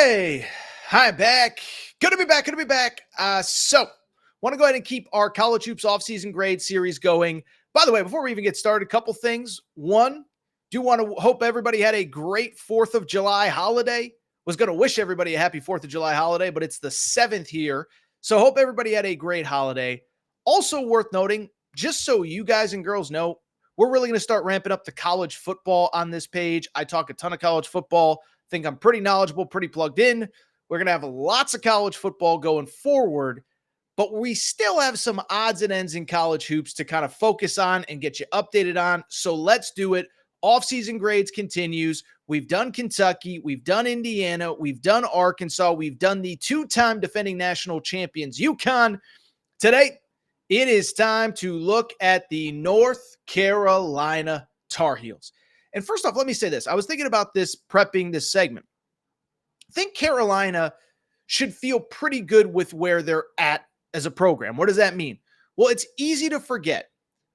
Hey, hi, back. Good to be back. Good to be back. Want to go ahead and keep our college hoops offseason grade series going. By the way, before we even get started, a couple things. One, do want to hope everybody had a great 4th of July holiday. Was going to wish everybody a happy 4th of July holiday, but it's the 7th here. So hope everybody had a great holiday. Also worth noting, just so you guys and girls know, we're really going to start ramping up the college football on this page. I talk a ton of college football. Think I'm pretty knowledgeable, pretty plugged in. We're going to have lots of college football going forward, but we still have some odds and ends in college hoops to kind of focus on and get you updated on. So let's do it. Off-season grades continues. We've done Kentucky. We've done Indiana. We've done Arkansas. We've done the two-time defending national champions, UConn. Today, it is time to look at the North Carolina Tar Heels. And first off, let me say this. I was thinking about this prepping this segment. I think Carolina should feel pretty good with where they're at as a program. What does that mean? Well, it's easy to forget,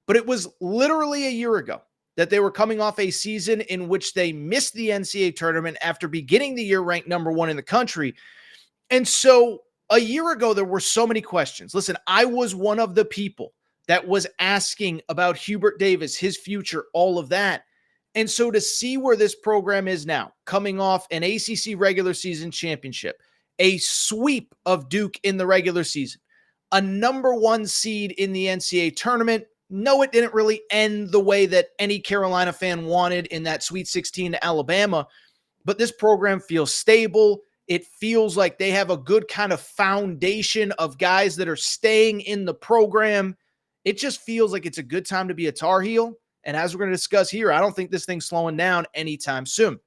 but it was literally a year ago that they were coming off a season in which they missed the NCAA tournament after beginning the year ranked number 1 in the country. And so a year ago, there were so many questions. Listen, I was one of the people that was asking about Hubert Davis, his future, all of that. And so to see where this program is now, coming off an ACC regular season championship, a sweep of Duke in the regular season, a number 1 seed in the NCAA tournament. No, it didn't really end the way that any Carolina fan wanted in that Sweet 16 to Alabama, but this program feels stable. It feels like they have a good kind of foundation of guys that are staying in the program. It just feels like it's a good time to be a Tar Heel. And as we're going to discuss here, I don't think this thing's slowing down anytime soon.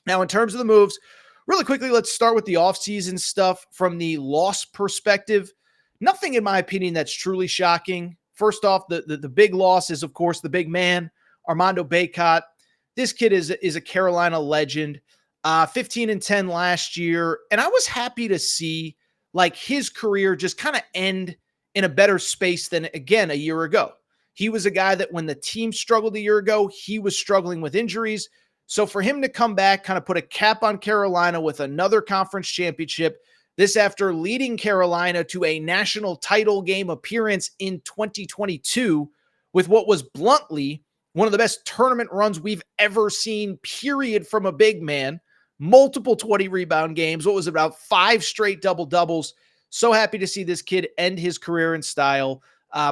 Now, in terms of the moves, really quickly, let's start with the offseason stuff from the loss perspective. Nothing, in my opinion, that's truly shocking. First off, the big loss is, of course, the big man, Armando Bacot. This kid is a Carolina legend. 15-10 last year. And I was happy to see like his career just kind of end in a better space than, again, a year ago. He was a guy that when the team struggled a year ago, he was struggling with injuries. So for him to come back, kind of put a cap on Carolina with another conference championship, this after leading Carolina to a national title game appearance in 2022 with what was bluntly one of the best tournament runs we've ever seen, period, from a big man. Multiple 20-rebound games. What was it, about 5 straight double-doubles? So happy to see this kid end his career in style.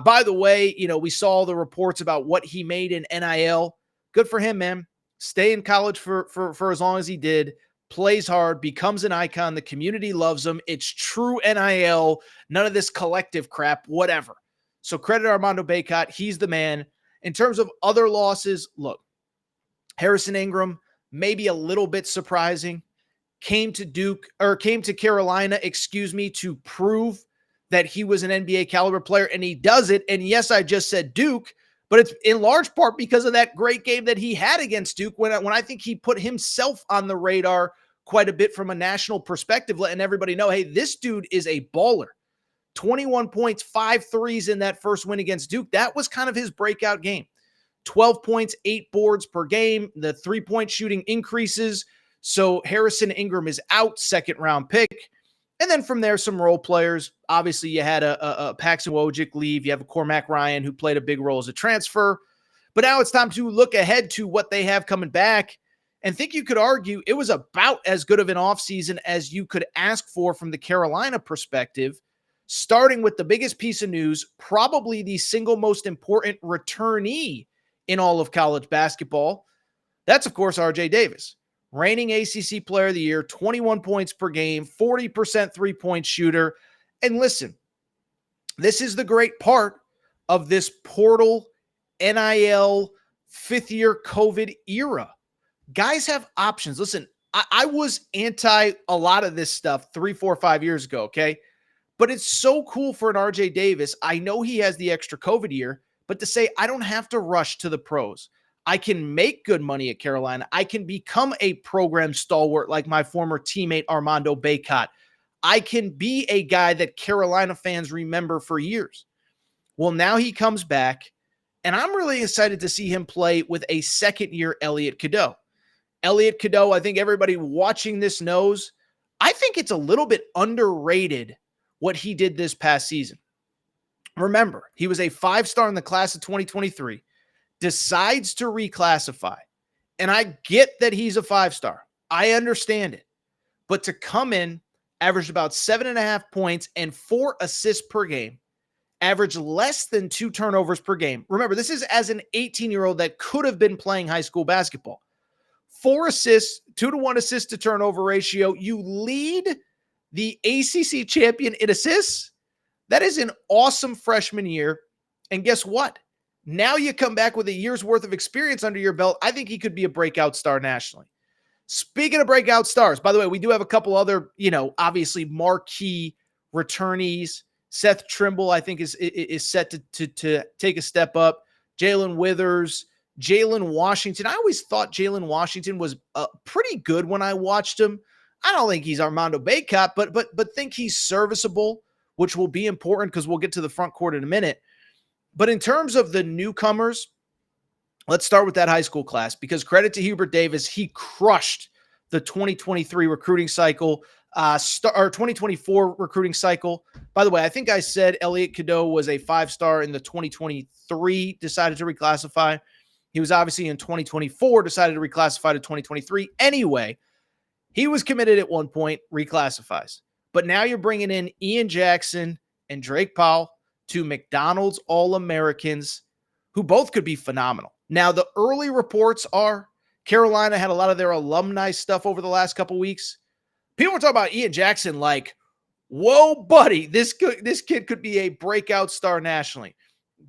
By the way, we saw the reports about what he made in NIL. Good for him, man. Stay in college for as long as he did. Plays hard, becomes an icon. The community loves him. It's true NIL. None of this collective crap, whatever. So credit Armando Bacot. He's the man. In terms of other losses, look, Harrison Ingram, maybe a little bit surprising, came to Carolina, to prove that he was an NBA caliber player, and he does it. And yes, I just said Duke, but it's in large part because of that great game that he had against Duke when I think he put himself on the radar quite a bit from a national perspective, letting everybody know, hey, this dude is a baller. 21 points, 5 threes in that first win against Duke. That was kind of his breakout game. 12 points, 8 boards per game. The 3-point shooting increases. So Harrison Ingram is out, second-round pick. And then from there, some role players. Obviously, you had a Paxton Wojcik leave. You have a Cormac Ryan who played a big role as a transfer. But now it's time to look ahead to what they have coming back. And think you could argue it was about as good of an offseason as you could ask for from the Carolina perspective, starting with the biggest piece of news, probably the single most important returnee in all of college basketball. That's, of course, RJ Davis. Reigning ACC Player of the Year, 21 points per game, 40% three-point shooter. And listen, this is the great part of this portal NIL fifth-year COVID era. Guys have options. Listen, I was anti a lot of this stuff 3, 4, 5 years ago, okay? But it's so cool for an RJ Davis. I know he has the extra COVID year, but to say I don't have to rush to the pros. I can make good money at Carolina. I can become a program stalwart like my former teammate Armando Bacot. I can be a guy that Carolina fans remember for years. Well, now he comes back, and I'm really excited to see him play with a second-year Elliot Cadeau. Elliot Cadeau, I think everybody watching this knows, I think it's a little bit underrated what he did this past season. Remember, he was a 5-star in the class of 2023, decides to reclassify. And I get that he's a 5-star. I understand it. But to come in, averaged about 7.5 points and 4 assists per game, averaged less than 2 turnovers per game. Remember, this is as an 18-year-old that could have been playing high school basketball. 4 assists, 2-to-1 assist to turnover ratio. You lead the ACC champion in assists. That is an awesome freshman year. And guess what? Now you come back with a year's worth of experience under your belt. I think he could be a breakout star nationally. Speaking of breakout stars, by the way, we do have a couple other, obviously marquee returnees. Seth Trimble, I think, is set to take a step up. Jalen Withers, Jalen Washington. I always thought Jalen Washington was pretty good when I watched him. I don't think he's Armando Bacot, but think he's serviceable, which will be important because we'll get to the front court in a minute. But in terms of the newcomers, let's start with that high school class, because credit to Hubert Davis, he crushed the 2023 recruiting cycle, or 2024 recruiting cycle. By the way, I think I said Elliot Cadeau was a 5-star in the 2023, decided to reclassify. He was obviously in 2024, decided to reclassify to 2023. Anyway, he was committed at one point, reclassifies. But now you're bringing in Ian Jackson and Drake Powell, 2 McDonald's All-Americans, who both could be phenomenal. Now, the early reports are Carolina had a lot of their alumni stuff over the last couple weeks. People were talking about Ian Jackson like, whoa, buddy, this kid could be a breakout star nationally.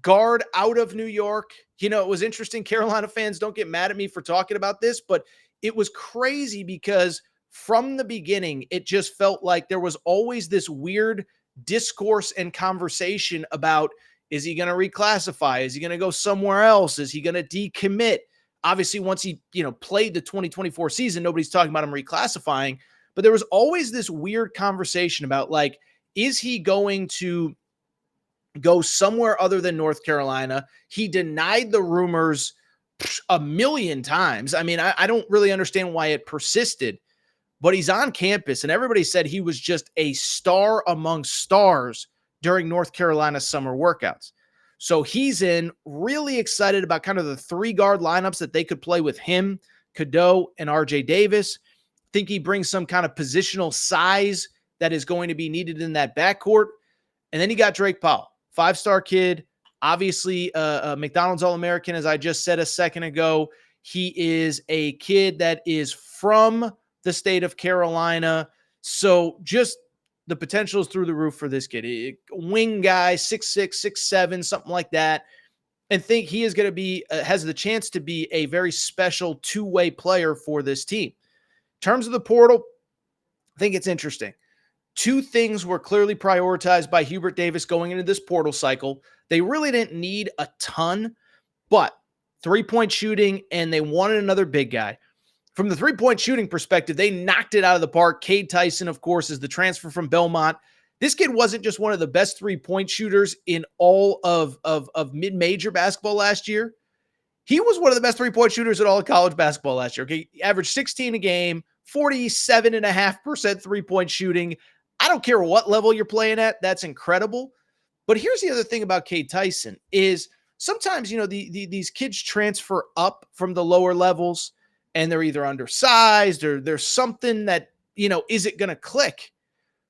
Guard out of New York. It was interesting. Carolina fans, don't get mad at me for talking about this, but it was crazy because from the beginning, it just felt like there was always this weird discourse and conversation about, is he going to reclassify? Is he going to go somewhere else? Is he going to decommit? Obviously, once he, played the 2024 season, nobody's talking about him reclassifying, but there was always this weird conversation about, like, is he going to go somewhere other than North Carolina? He denied the rumors a million times. I mean, I don't really understand why it persisted, but he's on campus, and everybody said he was just a star among stars during North Carolina's summer workouts. So he's in, really excited about kind of the 3-guard lineups that they could play with him, Cadeau, and RJ Davis. Think he brings some kind of positional size that is going to be needed in that backcourt. And then you got Drake Powell, 5-star kid, obviously a McDonald's All-American, as I just said a second ago. He is a kid that is from the state of Carolina. So just the potential is through the roof for this kid. Wing guy, 6'6", 6'7", something like that. And think he is going to be, has the chance to be a very special 2-way player for this team. In terms of the portal, I think it's interesting. 2 things were clearly prioritized by Hubert Davis going into this portal cycle. They really didn't need a ton, but 3-point shooting, and they wanted another big guy. From the 3-point shooting perspective, they knocked it out of the park. Cade Tyson, of course, is the transfer from Belmont. This kid wasn't just one of the best 3-point shooters in all of mid-major basketball last year. He was one of the best 3-point shooters in all of college basketball last year. Okay? He averaged 16 a game, 47.5% 3-point shooting. I don't care what level you're playing at. That's incredible. But here's the other thing about Cade Tyson is sometimes, these kids transfer up from the lower levels, and they're either undersized or there's something that, isn't going to click.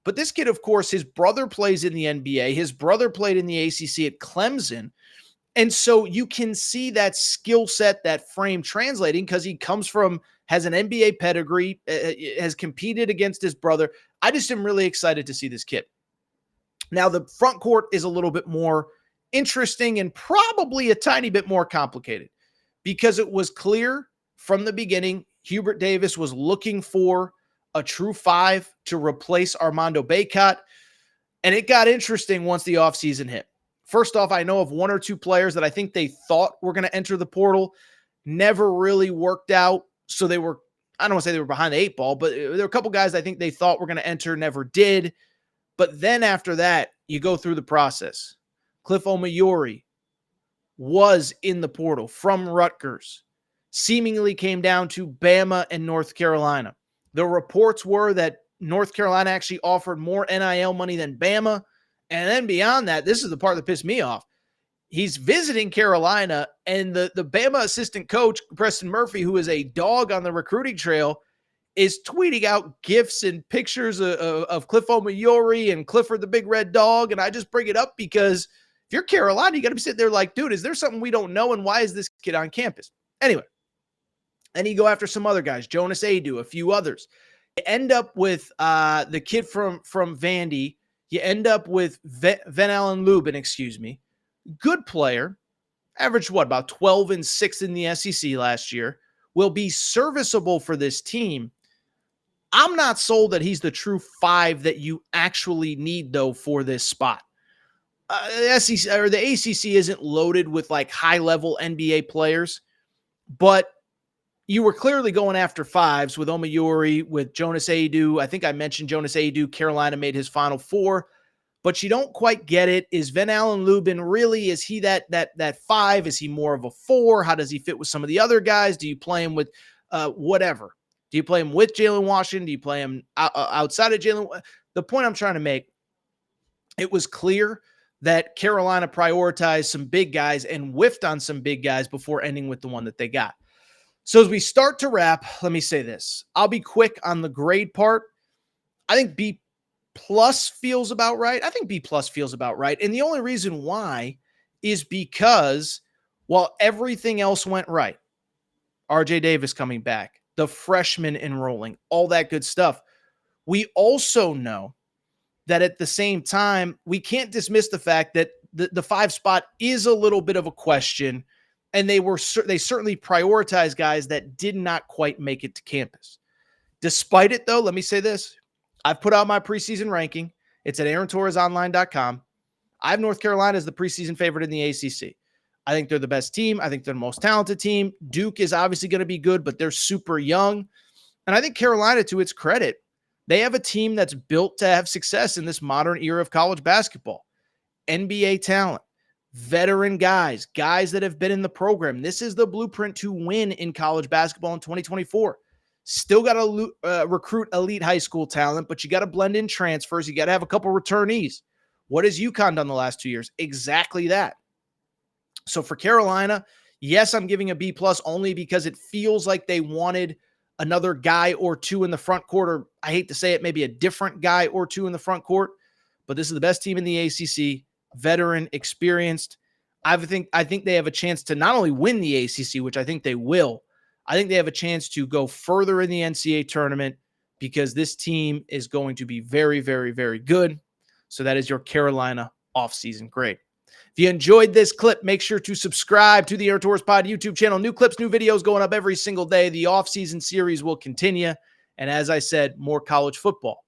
But this kid, of course, his brother plays in the NBA. His brother played in the ACC at Clemson. And so you can see that skill set, that frame translating, because he has an NBA pedigree, has competed against his brother. I just am really excited to see this kid. Now, the front court is a little bit more interesting and probably a tiny bit more complicated, because it was clear from the beginning, Hubert Davis was looking for a true 5 to replace Armando Bacot, and it got interesting once the offseason hit. First off, I know of 1 or 2 players that I think they thought were going to enter the portal, never really worked out, so they were, I don't want to say they were behind the 8 ball, but there were a couple guys I think they thought were going to enter, never did. But then after that, you go through the process. Cliff Omoyori was in the portal from Rutgers. Seemingly came down to Bama and North Carolina. The reports were that North Carolina actually offered more NIL money than Bama. And then beyond that, this is the part that pissed me off. He's visiting Carolina, and the Bama assistant coach, Preston Murphy, who is a dog on the recruiting trail, is tweeting out gifs and pictures of Cliff Omoyori and Clifford the Big Red Dog. And I just bring it up because if you're Carolina, you got to be sitting there like, dude, is there something we don't know? And why is this kid on campus? Anyway, and you go after some other guys, Jonas Adu, a few others. You end up with the kid from Vandy. You end up with Van Allen Lubin, good player, averaged about 12-6 in the SEC last year, will be serviceable for this team. I'm not sold that he's the true 5 that you actually need, though, for this spot. The SEC or the ACC isn't loaded with like high-level NBA players, but you were clearly going after 5s with Omoyori, with Jonas Adu. I think I mentioned Jonas Adu. Carolina made his Final Four, but you don't quite get it. Is Van Allen Lubin really, is he that 5? Is he more of a 4? How does he fit with some of the other guys? Do you play him with whatever? Do you play him with Jalen Washington? Do you play him outside of Jalen? The point I'm trying to make, it was clear that Carolina prioritized some big guys and whiffed on some big guys before ending with the one that they got. So as we start to wrap, let me say this. I'll be quick on the grade part. I think B+ feels about right. And the only reason why is because while everything else went right, RJ Davis coming back, the freshmen enrolling, all that good stuff, we also know that at the same time, we can't dismiss the fact that the 5 spot is a little bit of a question, and they certainly prioritized guys that did not quite make it to campus. Despite it, though, let me say this. I've put out my preseason ranking. It's at AaronTorresOnline.com. I have North Carolina as the preseason favorite in the ACC. I think they're the best team. I think they're the most talented team. Duke is obviously going to be good, but they're super young. And I think Carolina, to its credit, they have a team that's built to have success in this modern era of college basketball. NBA talent, veteran guys that have been in the program. This is the blueprint to win in college basketball in 2024. Still got to recruit elite high school talent, but you got to blend in transfers. You got to have a couple returnees. What has UConn done the last 2 years? Exactly that. So for Carolina, yes, I'm giving a B+ only because it feels like they wanted another guy or two in the front court, or I hate to say it, maybe a different guy or two in the front court. But this is the best team in the ACC, veteran, experienced. I think they have a chance to not only win the ACC, which I think they will. I think they have a chance to go further in the NCAA tournament because this team is going to be very, very, very good. So that is your Carolina offseason grade. If you enjoyed this clip, make sure to subscribe to the Aaron Torres Pod YouTube channel. New clips, new videos going up every single day. The offseason series will continue. And as I said, more college football